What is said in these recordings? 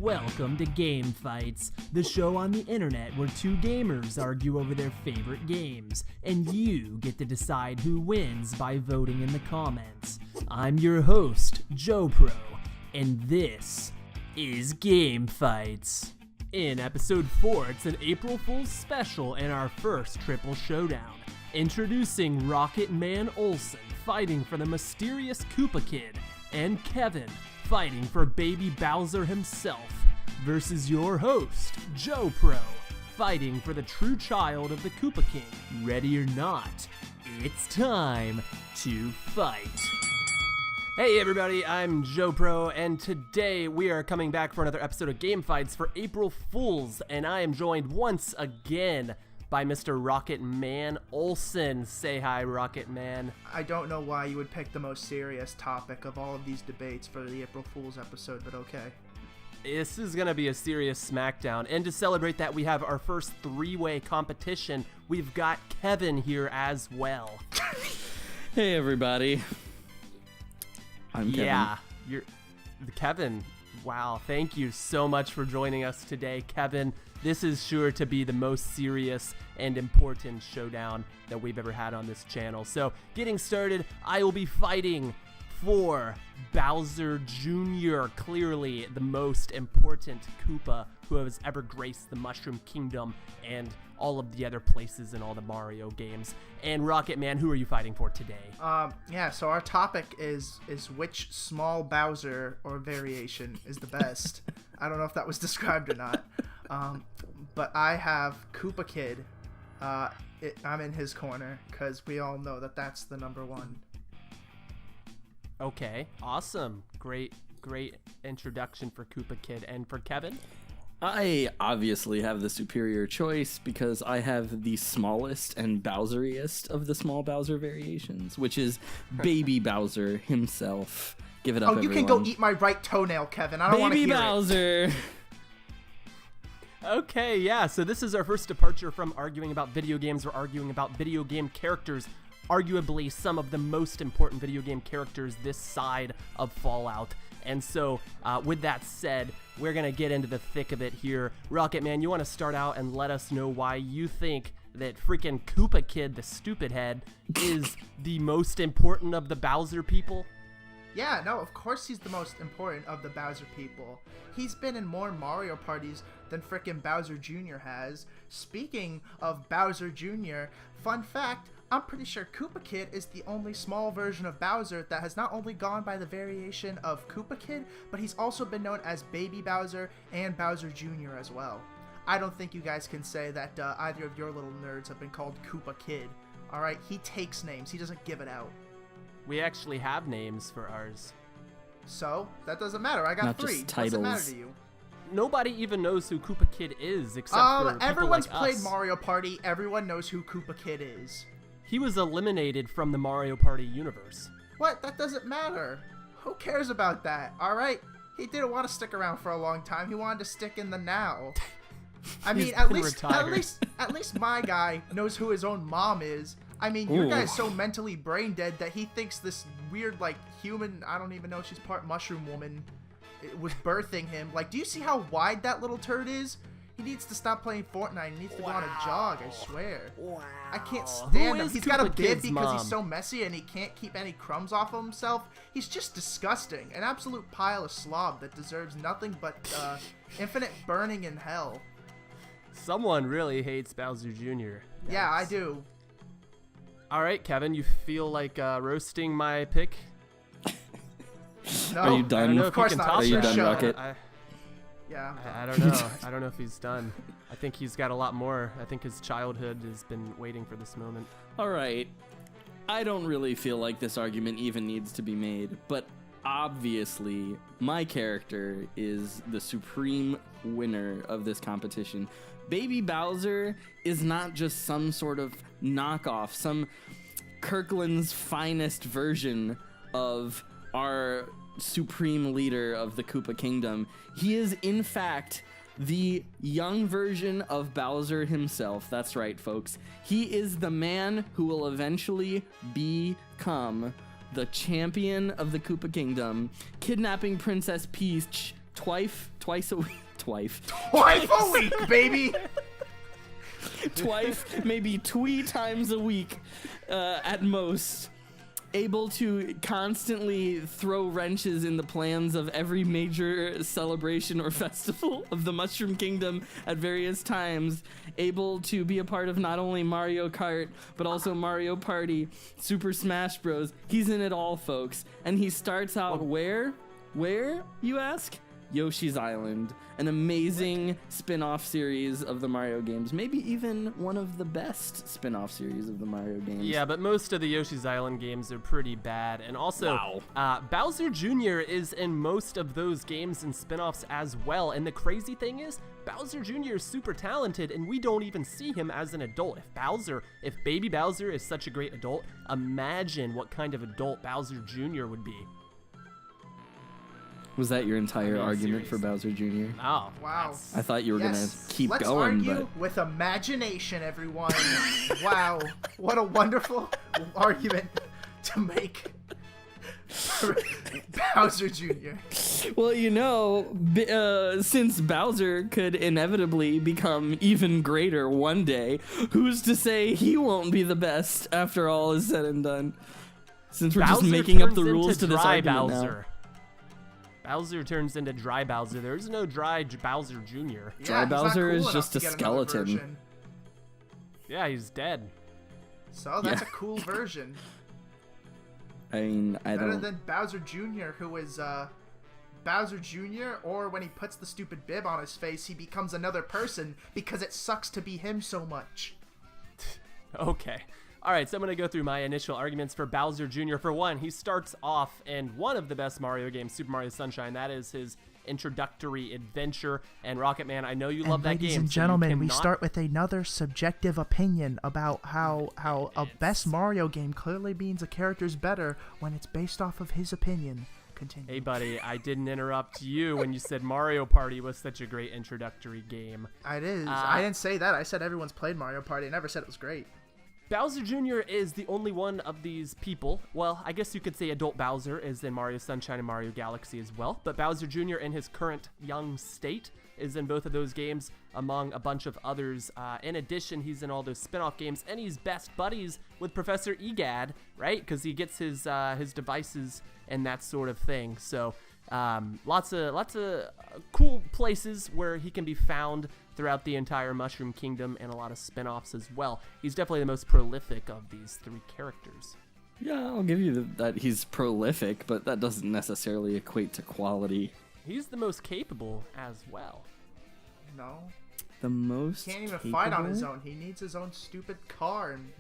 Welcome to GameFights, the show on the internet where two gamers argue over their favorite games, and you get to decide who wins by voting in the comments. I'm your host, JoePro, and this is GameFights. In episode 4, it's an April Fool's special and our first triple showdown. Introducing Rocket Man Olsen fighting for the mysterious Koopa Kid, and Kevin fighting for Baby Bowser himself, versus your host, JoePro, fighting for the true child of the Koopa King. Ready or not, it's time to fight. Hey everybody, I'm JoePro, and today we are coming back for another episode of GameFights for April Fools, and I am joined once again by Mr. Rocket Man Olsen. Say hi, Rocket Man. I don't know why you would pick the most serious topic of all of these debates for the April Fool's episode, but okay. This is going to be a serious smackdown, and to celebrate that, we have our first three-way competition. We've got Kevin here as well. Hey everybody. I'm Kevin. Yeah, you're Kevin. Wow, thank you so much for joining us today, Kevin. This is sure to be the most serious and important showdown that we've ever had on this channel. So, getting started, I will be fighting for Bowser Jr., clearly the most important Koopa who has ever graced the Mushroom Kingdom and all of the other places in all the Mario games. And Rocket Man, who are you fighting for today? Yeah, so our topic is which small Bowser or variation is the best. I don't know if that was described or not. But I have Koopa Kid. I'm in his corner because we all know that that's the number one. Okay, awesome. Great introduction for Koopa Kid. And for Kevin? I obviously have the superior choice because I have the smallest and Bowseriest of the small Bowser variations, which is Baby Bowser himself. Give it up, you everyone. can go eat my right toenail, Kevin. I don't want to hear Baby Bowser. Okay, yeah, so this is our first departure from arguing about video games. We're arguing about video game characters, arguably some of the most important video game characters this side of Fallout. And so, with that said, we're going to get into the thick of it here. Rocket Man, you want to start out and let us know why you think that freaking Koopa Kid, the stupid head, is the most important of the Bowser people? Yeah, no, of course he's the most important of the Bowser people. He's been in more Mario parties than frickin' Bowser Jr. has. Speaking of Bowser Jr., fun fact, I'm pretty sure Koopa Kid is the only small version of Bowser that has not only gone by the variation of Koopa Kid, but he's also been known as Baby Bowser and Bowser Jr. as well. I don't think you guys can say that either of your little nerds have been called Koopa Kid. Alright, he takes names, he doesn't give it out. We actually have names for ours. So, that doesn't matter, I got Not three. just titles. Doesn't matter to you. Nobody even knows who Koopa Kid is except for people everyone's like played us. Mario Party, everyone knows who Koopa Kid is. He was eliminated from the Mario Party universe. What? That doesn't matter. Who cares about that? Alright? He didn't want to stick around for a long time. He wanted to stick in the now. I mean, at least my guy knows who his own mom is. I mean, your guy's so mentally brain dead that he thinks this weird, like, human, I don't even know if she's part mushroom woman, was birthing him. Like, do you see how wide that little turd is? He needs to stop playing Fortnite. He needs to go on a jog, I swear. Wow. I can't stand him. Is He's got a Koopa bib Kid's because mom? he's so messy and he can't keep any crumbs off of himself. He's just disgusting. An absolute pile of slob that deserves nothing but infinite burning in hell. Someone really hates Bowser Jr. Yeah, I do. Alright, Kevin, you feel like roasting my pick? No, Are you done? Of course not. Are you done, Show. Rocket? Yeah. I don't know. I don't know if he's done. I think he's got a lot more. I think his childhood has been waiting for this moment. All right. I don't really feel like this argument even needs to be made, but obviously my character is the supreme winner of this competition. Baby Bowser is not just some sort of knockoff, some Kirkland's finest version of our supreme leader of the Koopa Kingdom. He is, in fact, the young version of Bowser himself. That's right, folks. He is the man who will eventually become the champion of the Koopa Kingdom, kidnapping Princess Peach twice twice a week. Twice a week, baby. Twice, maybe 2 times a week, at most. Able to constantly throw wrenches in the plans of every major celebration or festival of the Mushroom Kingdom at various times. Able to be a part of not only Mario Kart, but also Mario Party, Super Smash Bros. He's in it all, folks. And he starts out where, you ask? Yoshi's Island, an amazing spin-off series of the Mario games, maybe even one of the best spin-off series of the Mario games. Yeah, but most of the Yoshi's Island games are pretty bad, and also Bowser Jr. is in most of those games and spin-offs as well, and the crazy thing is, Bowser Jr. is super talented, and we don't even see him as an adult. If Baby Bowser is such a great adult, imagine what kind of adult Bowser Jr. would be. Was that your entire argument for Bowser Jr.? Oh, wow. I thought you were going to keep Let's going, argue with imagination, everyone. Wow. What a wonderful argument to make for Bowser Jr. Well, since Bowser could inevitably become even greater one day, who's to say he won't be the best after all is said and done? Since we're Bowser just making up the turns rules into to this dry argument Bowser. now. Bowser turns into Dry Bowser. There is no Dry Bowser Jr. Dry Bowser is just a skeleton. Yeah, he's dead. So that's a cool version. I mean, Better than Bowser Jr., who is Bowser Jr., or when he puts the stupid bib on his face, he becomes another person because it sucks to be him so much. Okay. All right, so I'm going to go through my initial arguments for Bowser Jr. For one, he starts off in one of the best Mario games, Super Mario Sunshine. That is his introductory adventure. And Rocket Man, I know you love that game. Ladies and gentlemen, we start with another subjective opinion about how a best Mario game clearly means a character's better when it's based off of his opinion. Continue. Hey, buddy, I didn't interrupt you when you said Mario Party was such a great introductory game. It is. I didn't say that. I said everyone's played Mario Party. I never said it was great. Bowser Jr. is the only one of these people. Well, I guess you could say adult Bowser is in Mario Sunshine and Mario Galaxy as well, but Bowser Jr. in his current young state is in both of those games among a bunch of others. In addition, he's in all those spin-off games, and he's best buddies with Professor Egad, right? Because he gets his devices and that sort of thing. So lots of cool places where he can be found throughout the entire Mushroom Kingdom, and a lot of spin-offs as well. He's definitely the most prolific of these three characters. Yeah, I'll give you that he's prolific, but that doesn't necessarily equate to quality. He's the most capable as well. No. The most He can't even capable? fight on his own. He needs his own stupid car and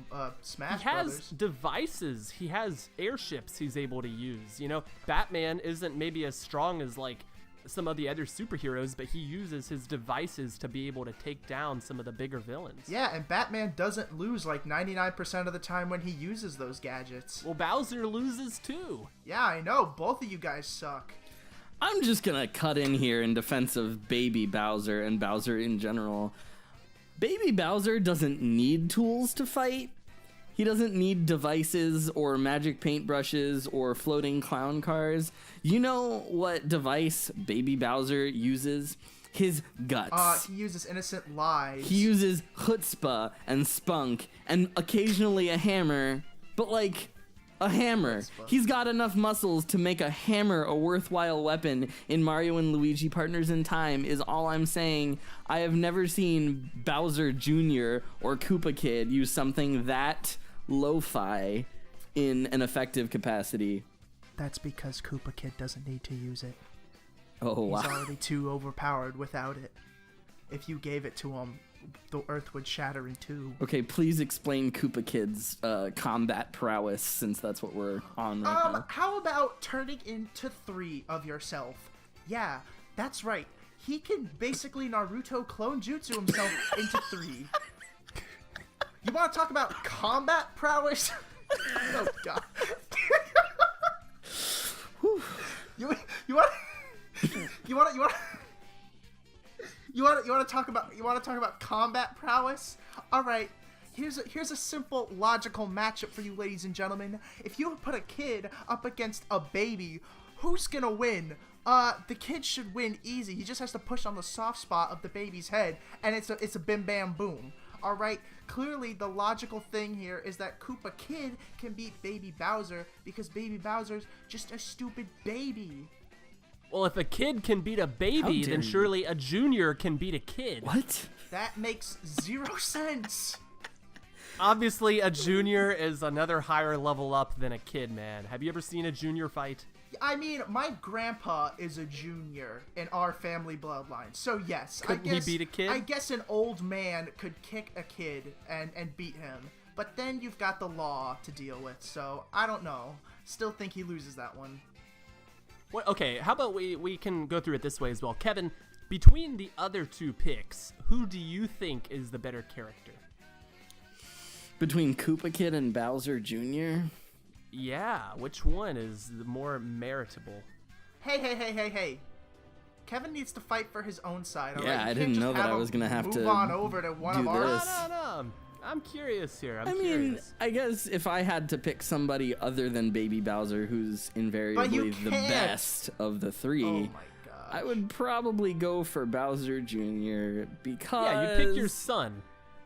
Smash He has Brothers. devices. He has airships he's able to use. You know, Batman isn't maybe as strong as, like, some of the other superheroes, but he uses his devices to be able to take down some of the bigger villains. Yeah, and Batman doesn't lose like 99% of the time when he uses those gadgets. Well, Bowser loses too. Yeah, I know. Both of you guys suck. I'm just gonna cut in here in defense of Baby Bowser and Bowser in general. Baby Bowser doesn't need tools to fight. He doesn't need devices or magic paintbrushes or floating clown cars. You know what device Baby Bowser uses? His guts. He uses innocent lies. He uses chutzpah and spunk and occasionally a hammer, but like a hammer. He's got enough muscles to make a hammer a worthwhile weapon in Mario and Luigi Partners in Time is all I'm saying. I have never seen Bowser Jr. or Koopa Kid use something that lo-fi in an effective capacity. That's because Koopa Kid doesn't need to use it. Oh, wow. He's already too overpowered without it. If you gave it to him, the earth would shatter in two. Okay, please explain Koopa Kid's combat prowess, since that's what we're on right now. How about turning into 3 of yourself? Yeah, that's right. He can basically Naruto clone jutsu himself into 3. You want to talk about combat prowess? Oh God. you want to talk about combat prowess? All right. Here's a simple logical matchup for you, ladies and gentlemen. If you put a kid up against a baby who's gonna win? The kid should win easy. He just has to push on the soft spot of the baby's head, and it's a bim bam boom. All right. Clearly, the logical thing here is that Koopa Kid can beat Baby Bowser because Baby Bowser's just a stupid baby. Well, if a kid can beat a baby, then surely a junior can beat a kid. What? That makes 0 sense. Obviously, a junior is another higher level up than a kid, man. Have you ever seen a junior fight? I mean, my grandpa is a junior in our family bloodline, so yes. Couldn't he beat a kid? I guess an old man could kick a kid and beat him, but then you've got the law to deal with, so I don't know. Still think he loses that one. Well, okay, how about we can go through it this way as well. Kevin, between the other two picks, who do you think is the better character? Between Koopa Kid and Bowser Jr.? Yeah, which one is the more meritable? Hey. Kevin needs to fight for his own side, all Yeah, right? I didn't know that I was going to have to move on over to one of ours. No. I'm curious here. I mean, I guess if I had to pick somebody other than Baby Bowser, who's invariably the best of the three, Oh my god. I would probably go for Bowser Jr. because... Yeah, you'd pick your son.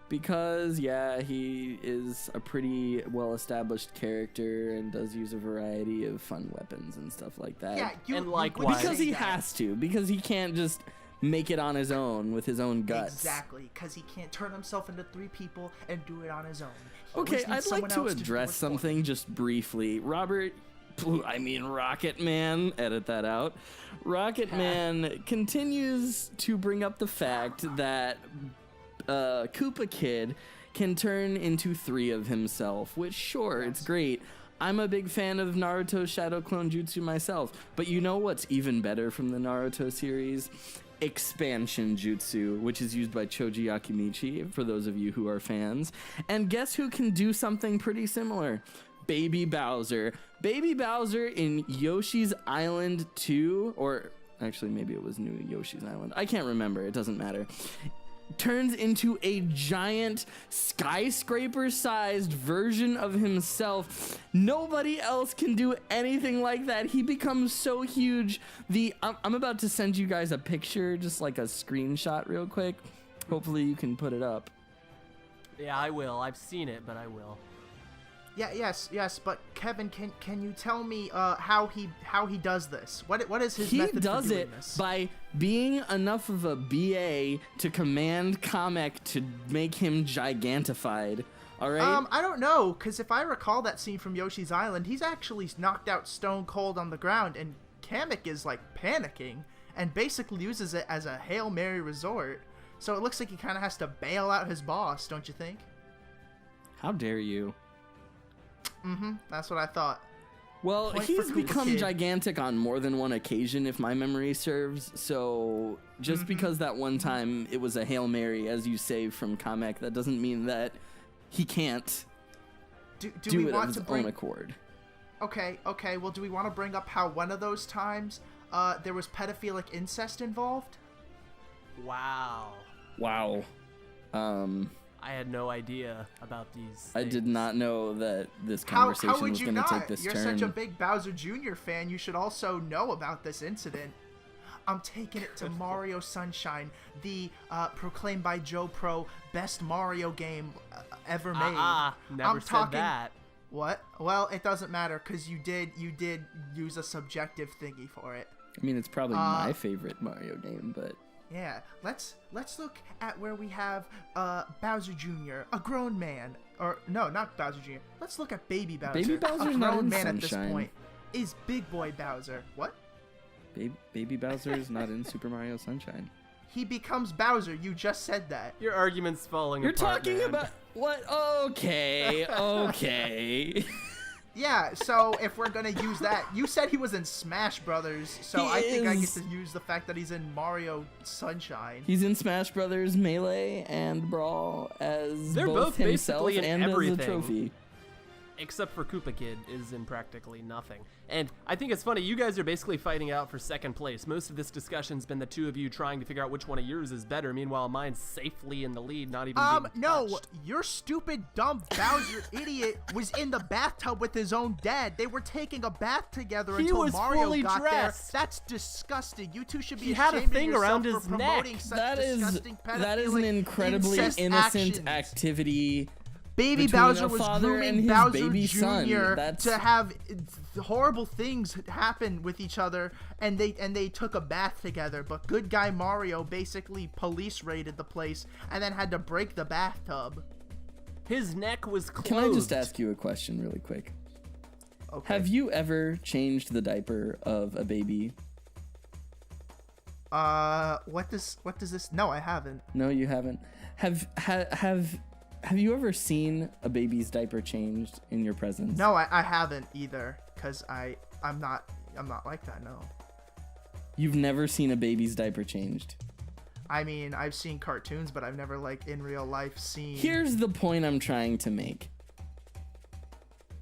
Because, yeah, he is a pretty well-established character and does use a variety of fun weapons and stuff like that. Yeah, And likewise. Because he has to. Because he can't just make it on his own with his own guts. Exactly, because he can't turn himself into 3 people and do it on his own. He Okay, always needs I'd like someone to else do address it for something him. just briefly. Rocket Man, edit that out. Rocket Man continues to bring up the fact that Koopa Kid can turn into 3 of himself, which sure, it's great. I'm a big fan of Naruto's Shadow Clone Jutsu myself, but you know what's even better from the Naruto series? Expansion Jutsu, which is used by Choji Akimichi, for those of you who are fans. And guess who can do something pretty similar? Baby Bowser. Baby Bowser in Yoshi's Island 2, or actually maybe it was New Yoshi's Island. I can't remember, it doesn't matter. Turns into a giant skyscraper-sized version of himself. Nobody else can do anything like that. He becomes so huge. I'm about to send you guys a picture, just like a screenshot real quick. Hopefully you can put it up. Yeah, I will. I've seen it, but I will. Yeah, yes, but Kevin, can you tell me how he does this? What is his method for doing this? He does it by being enough of a BA to command Kamek to make him gigantified. All right? I don't know, because if I recall that scene from Yoshi's Island, he's actually knocked out stone cold on the ground, and Kamek is like panicking and basically uses it as a Hail Mary resort. So it looks like he kind of has to bail out his boss, don't you think? How dare you? That's what I thought. Well, Point he's for Koopa become Kid. gigantic on more than one occasion, if my memory serves. So just because that one time it was a Hail Mary, as you say, from Kamek, that doesn't mean that he can't Do do we it want of to his bring? own accord. Okay. Well, do we want to bring up how one of those times there was pedophilic incest involved? Wow. Wow. I had no idea about these I did things. not know that this How conversation would was you going to not? take this You're turn. such a big Bowser Jr. fan. You should also know about this incident. I'm taking it to Mario Sunshine, the proclaimed by Joe Pro best Mario game ever made. Never I'm said talking, that. What? Well, it doesn't matter because you did use a subjective thingy for it. I mean, it's probably my favorite Mario game, but... Yeah, let's look at where we have Bowser Jr., a grown man, or no, not Bowser Jr. Let's look at Baby Bowser. Baby Bowser's a not grown in man at this Sunshine. point. Is Big Boy Bowser? What? Baby Bowser is not in Super Mario Sunshine. He becomes Bowser. You just said that. Your argument's falling You're apart, talking man. about... What? Okay. Yeah, so if we're gonna use that, you said he was in Smash Brothers, so I think I get is. to use the fact that he's in Mario Sunshine. He's in Smash Brothers Melee and Brawl as They're both himself basically in and everything. as a trophy. except for Koopa Kid, is in practically nothing. And I think it's funny, you guys are basically fighting out for second place. Most of this discussion's been the two of you trying to figure out which one of yours is better. Meanwhile, mine's safely in the lead, not even being no, touched. your stupid, dumb Bowser idiot was in the bathtub with his own dad. They were taking a bath together He until was Mario fully got dressed. there. That's disgusting. You two should be He had a ashamed thing of yourself around for his promoting neck. such That is disgusting that is an pedophilic incredibly incest innocent actions. activity. Baby between Bowser a was father and grooming his Bowser baby Jr. son. to have horrible things happen with each other, and they took a bath together. But good guy Mario basically police raided the place and then had to break the bathtub. His neck was closed. Can I just ask you a question really quick? Okay. Have you ever changed the diaper of a baby? What does this? No, I haven't. No, you haven't. Have you ever seen a baby's diaper changed in your presence? No, I haven't either, cause I'm not like that. No. You've never seen a baby's diaper changed. I mean, I've seen cartoons, but I've never like in real life seen. Here's the point I'm trying to make.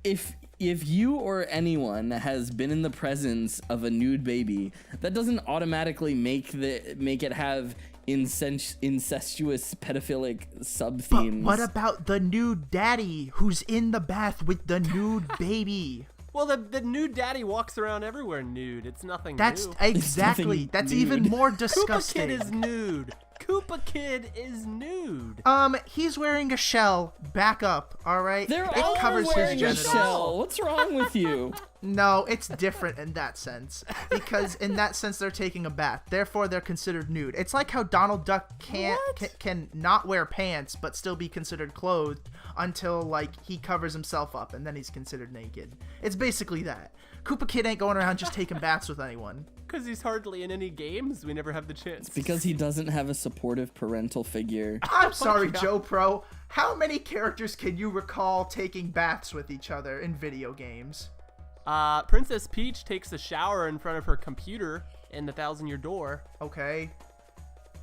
If you or anyone has been in the presence of a nude baby, that doesn't automatically make it have incestuous pedophilic sub-themes. But what about the nude daddy who's in the bath with the nude baby? Well, the nude daddy walks around everywhere nude. It's nothing That's new. exactly. nothing That's nude. even more Koopa disgusting. Kid is nude. Koopa Kid is nude. He's wearing a shell. Back up, all right? They're It all covers his wearing a genitals. shell. What's wrong with you? No, it's different in that sense, because in that sense they're taking a bath. Therefore, they're considered nude. It's like how Donald Duck can not wear pants but still be considered clothed until like he covers himself up and then he's considered naked. It's basically that. Koopa Kid ain't going around just taking baths with anyone. Because he's hardly in any games. We never have the chance. Because he doesn't have a supportive parental figure. I'm sorry, Joe Pro. How many characters can you recall taking baths with each other in video games? Princess Peach takes a shower in front of her computer in the Thousand-Year Door. Okay.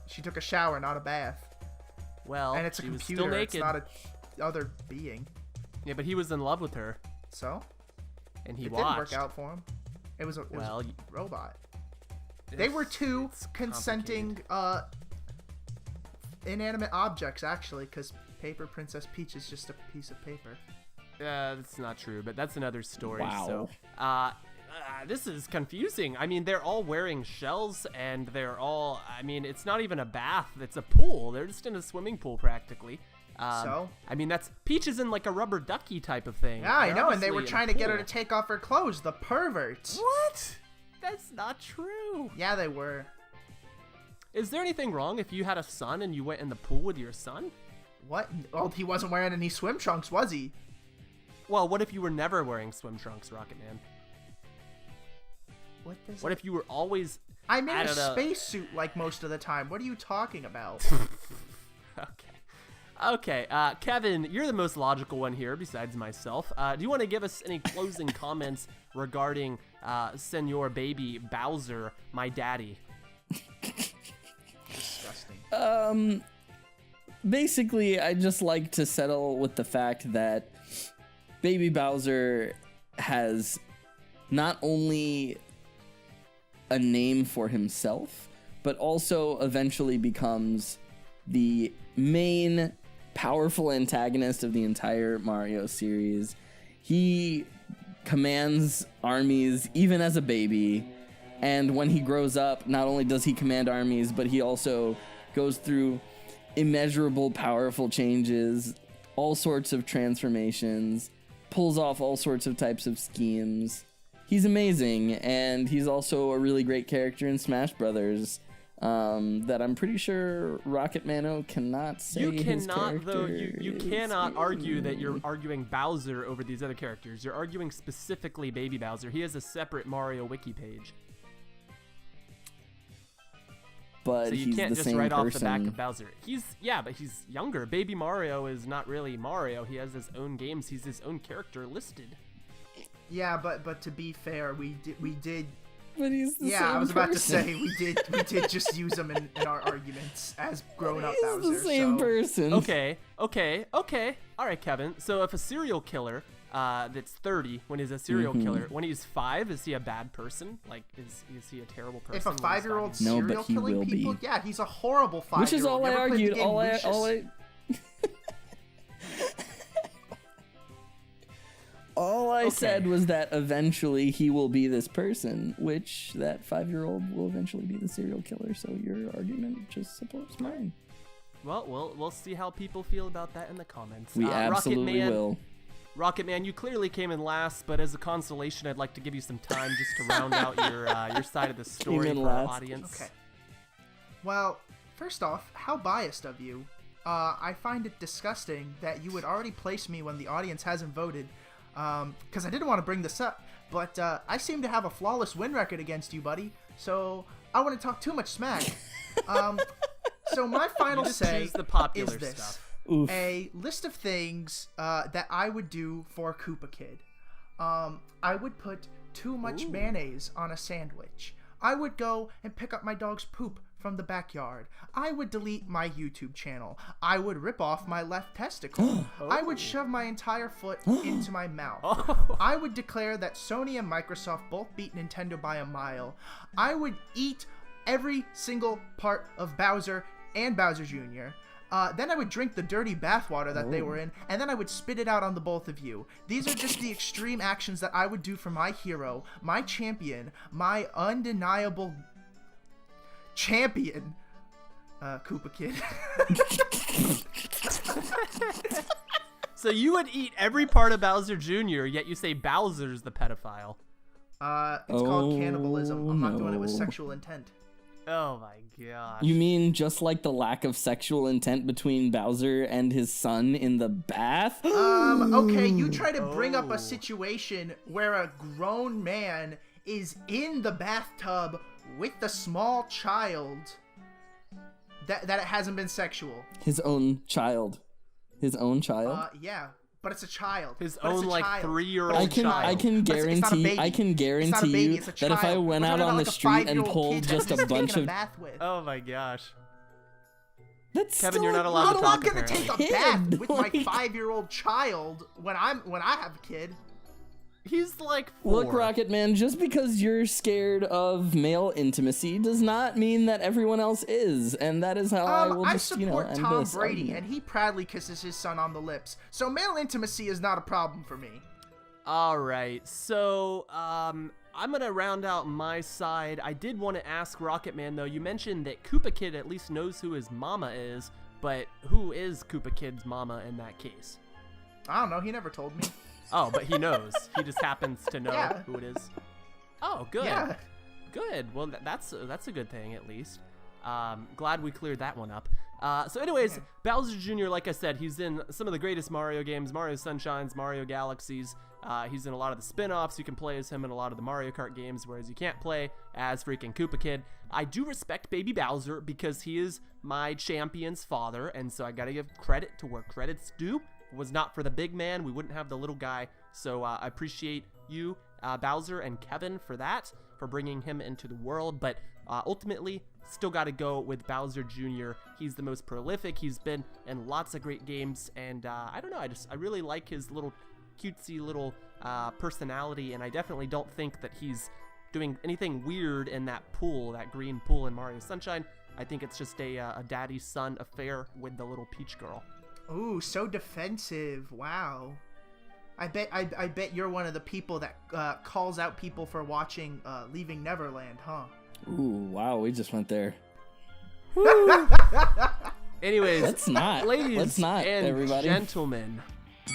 She took a shower, not a bath. Well, And it's a she was computer, still it's naked. not a other being. Yeah, but he was in love with her, So? and he It watched. didn't work out for him. It was a robot. They were two It's consenting inanimate objects, actually, because Paper Princess Peach is just a piece of paper. That's not true, but that's another story. Wow. So, this is confusing. I mean, they're all wearing shells, and they're all. I mean, it's not even a bath; it's a pool. They're just in a swimming pool, practically. So? I mean, Peach is in like a rubber ducky type of thing. Yeah, I They're know, and they obviously were in a trying to get her to pool. take off her clothes, the perverts. What? That's not true. Yeah, they were. Is there anything wrong if you had a son and you went in the pool with your son? What? Oh, he wasn't wearing any swim trunks, was he? Well, what if you were never wearing swim trunks, Rocket Man? What if you were always... I'm in I a don't know. spacesuit like most of the time. What are you talking about? Okay, Kevin, you're the most logical one here besides myself. Do you want to give us any closing comments regarding Senor Baby Bowser, my daddy? Disgusting. Basically, I just like to settle with the fact that Baby Bowser has not only a name for himself, but also eventually becomes the main powerful antagonist of the entire Mario series. He commands armies even as a baby, and when he grows up, not only does he command armies, but he also goes through immeasurable powerful changes, all sorts of transformations, pulls off all sorts of types of schemes. He's amazing, and he's also a really great character in Smash Brothers. That I'm pretty sure Rocket Mano cannot say. You his cannot, though. character You is cannot argue that in. you're arguing Bowser over these other characters. You're arguing specifically Baby Bowser. He has a separate Mario wiki page. But So you he's can't the just same write person. off the back of Bowser. But he's younger. Baby Mario is not really Mario. He has his own games. He's his own character listed. Yeah, but to be fair, we did. But he's the Yeah, same I was about person. to say we did just use him in our arguments as grown up He's Bowser. the same so. person. Okay. All right, Kevin. So if a serial killer that's 30 when he's a serial killer. When he's 5, is he a bad person? Like, is he a terrible person? If a 5-year-old No, serial but he killing will people, be. yeah, he's a horrible 5-year-old. Which is all You I ever played the argued. game All Lucius? I said was that eventually he will be this person, which that 5-year-old will eventually be the serial killer. So your argument just supports mine. Well, we'll see how people feel about that in the comments. We absolutely will. Rocket Man, you clearly came in last, but as a consolation, I'd like to give you some time just to round out your side of the story for our audience. Okay. Well, first off, how biased of you. I find it disgusting that you would already place me when the audience hasn't voted, because I didn't want to bring this up, but I seem to have a flawless win record against you, buddy, so I wouldn't talk too much smack. So my final say the popular is this. stuff. Oof. A list of things that I would do for Koopa Kid. I would put too much mayonnaise on a sandwich. I would go and pick up my dog's poop from the backyard. I would delete my YouTube channel. I would rip off my left testicle. I would shove my entire foot into my mouth. I would declare that Sony and Microsoft both beat Nintendo by a mile. I would eat every single part of Bowser and Bowser Jr. Then I would drink the dirty bathwater that they were in, and then I would spit it out on the both of you. These are just the extreme actions that I would do for my hero, my champion, my undeniable champion, Koopa Kid. So you would eat every part of Bowser Jr., yet you say Bowser's the pedophile. It's called cannibalism. I'm not doing it with sexual intent. Oh my gosh. You mean just like the lack of sexual intent between Bowser and his son in the bath? Okay, you try to bring up a situation where a grown man is in the bathtub with the small child. That it hasn't been sexual. His own child. His own child? Yeah. But it's a child. His But it's own a like child. 3-year-old I child. can But it's not a guarantee baby. I can It's not a guarantee baby, you it's a that if I child. went We're out talking on about the like a street and 5-year-old pulled kid just that a he's bunch taking of a bath with. Oh my gosh. That's Kevin, still you're not a allowed to I'm not talk, gonna take a kid, bath with my like- 5-year-old child when I have a kid. He's like 4. Look, Rocket Man, just because you're scared of male intimacy does not mean that everyone else is, and that is how I will I just, support end Tom this Brady, argument. and he proudly kisses his son on the lips. So male intimacy is not a problem for me. All right, so I'm gonna round out my side. I did want to ask Rocket Man though. You mentioned that Koopa Kid at least knows who his mama is, but who is Koopa Kid's mama in that case? I don't know. He never told me. Oh, but he knows. He just happens to know Yeah. who it is. Oh, good. Yeah. Good. Well, that's a good thing at least. Glad we cleared that one up. So anyways, Bowser Jr., like I said, he's in some of the greatest Mario games, Mario Sunshines, Mario Galaxies. He's in a lot of the spin-offs. You can play as him in a lot of the Mario Kart games, whereas you can't play as freaking Koopa Kid. I do respect Baby Bowser because he is my champion's father, and so I gotta give credit to where credit's due. If it was not for the big man, we wouldn't have the little guy. So I appreciate you, Bowser and Kevin, for that, for bringing him into the world. But ultimately, still got to go with Bowser Jr. He's the most prolific. He's been in lots of great games, and I don't know. I really like his little cutesy little personality, and I definitely don't think that he's doing anything weird in that pool, that green pool in Mario Sunshine. I think it's just a daddy-son affair with the little peach girl. Ooh, so defensive. Wow. I bet you're one of the people that calls out people for watching Leaving Neverland, huh? Ooh, wow, we just went there. Anyways, Let's not. ladies Let's not, and everybody. gentlemen,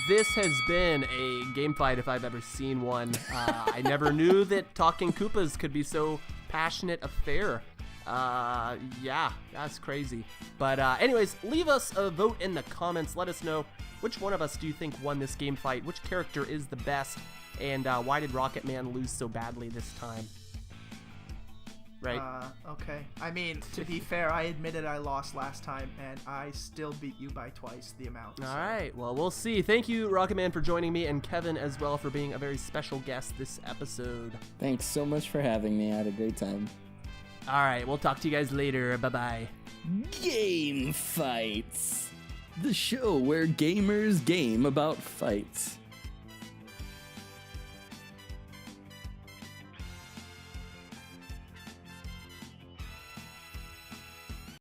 this has been a game fight if I've ever seen one. I never knew that talking Koopas could be so passionate affair. Yeah, that's crazy. But anyways, leave us a vote in the comments. Let us know which one of us do you think won this game fight, which character is the best, and why did Rocket Man lose so badly this time? Right? Okay. I mean, to be fair, I admitted I lost last time, and I still beat you by twice the amount. All so. right, well, we'll see. Thank you, Rocket Man, for joining me, and Kevin as well for being a very special guest this episode. Thanks so much for having me. I had a great time. All right, we'll talk to you guys later. Bye-bye. Game Fights, the show where gamers game about fights.